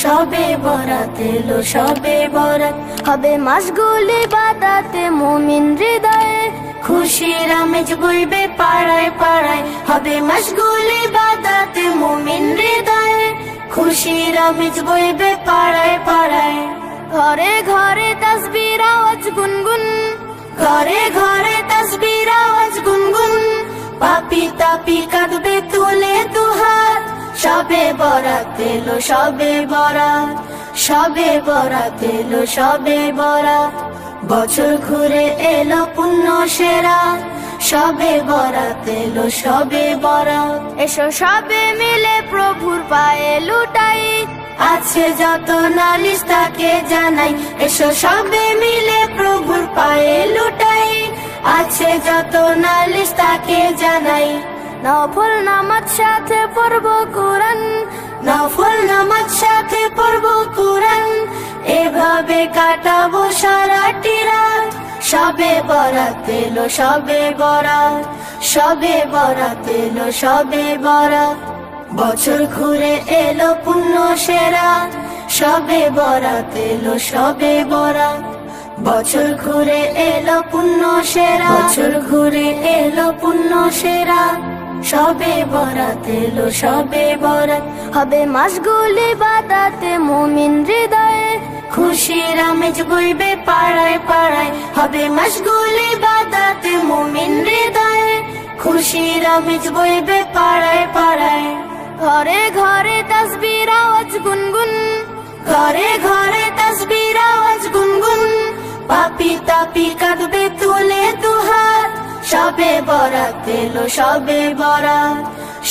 সবে বরাত এলো সবে বরাত, হবে মাসগুলি বাদাতে মুমিন হৃদয়ে, খুশির আমেজ বইবে পাড়ায় পাড়ায়, হবে মাসগুলি বাদাতে মুমিন হৃদয়ে, খুশির আমেজ বইবে পাড়ায় পাড়ায়। ঘরে ঘরে তাসবির আওয়াজ গুনগুন, ঘরে ঘরে তাসবির আওয়াজ গুনগুন, পাপি তাপি কাঁদবে তুলে দুহাত, সবে বরাত এলো সবে বরাত, সবে বরাত এলো সবে বরাত, বছর ঘুরে এলো পুণ্য সেরা, সবে বরাত এলো সবে বরাত। এসো সবে মিলে প্রভুর পায়ে লুটাই, আছে যত নালিশ তাকে জানাই, এসো সবে মিলে প্রভুর পায়ে লুটাই, আছে যত নালিশ তাকে জানাই। নফল নামাজ সাথে পড়ব কুরআন, নফল নামাজ সাথে পড়ব কুরআন, এভাবে কাটাবো সারাটি রাত, সবে বরাত এলো সবে বরাত, সবে বরাত এলো সবে বরাত, বছর ঘুরে এলো পুণ্য সেরা, সবে বরাত এলো সবে বরাত, বছর ঘুরে এলো পুণ্য সেরা, বছর ঘুরে এলো পুণ্য সেরা, সবে বরাত এলো সবে বরাত, হবে মাসগুলি বাদাতে মুমিন হৃদয়ে, খুশির আমেজ বইবে পাড়ায় পাড়ায়, হবে মাসগুলি বাদাতে মুমিন হৃদয়ে, খুশির আমেজ বইবে পাড়ায় পাড়ায়। ঘরে ঘরে তাসবির আওয়াজ গুনগুন, ঘরে ঘরে তাসবির আওয়াজ গুনগুন, পাপি তাপি কাঁদবে তুলে দুহাত, সবে বরাত এলো সবে বরাত,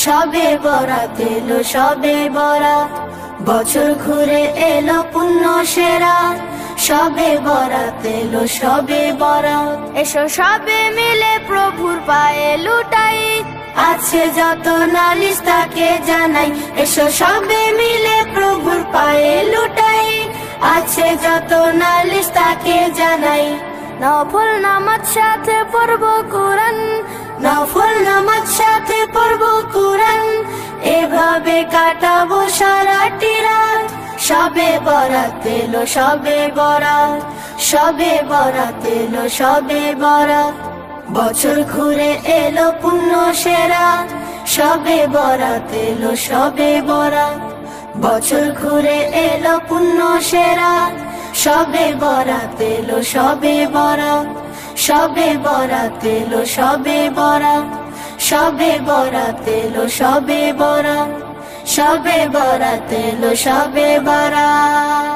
সবে বরাত এলো সবে বরাত, বছর ঘুরে এলো পুণ্য সেরা, সবে বরাত এলো সবে বরাত। এসো সবে মিলে প্রভুর পায়ে লুটাই, আছে যত নালিশ তাকে জানাই, এসো সবে মিলে প্রভুর পায়ে লুটাই, আছে যত নালিশ তাকে জানাই। নফল নামাজ সাথে পড়ব কুরআন, নফল নামাজ সাথে পড়ব কুরআন, এভাবে কাটাবো সারাটি রাত, সবে বরাত এলো সবে বরাত, সবে বরাত এলো সবে বরাত, বছর ঘুরে এলো পুণ্য সেরা, সবে বরাত এলো সবে বরাত, বছর ঘুরে এলো পুণ্য সেরা, সবে বরাত এলো সবে বরাত, সবে বরাত এলো সবে বরাত, সবে বরাত এলো সবে বরাত, সবে বরাত এলো সবে বরাত।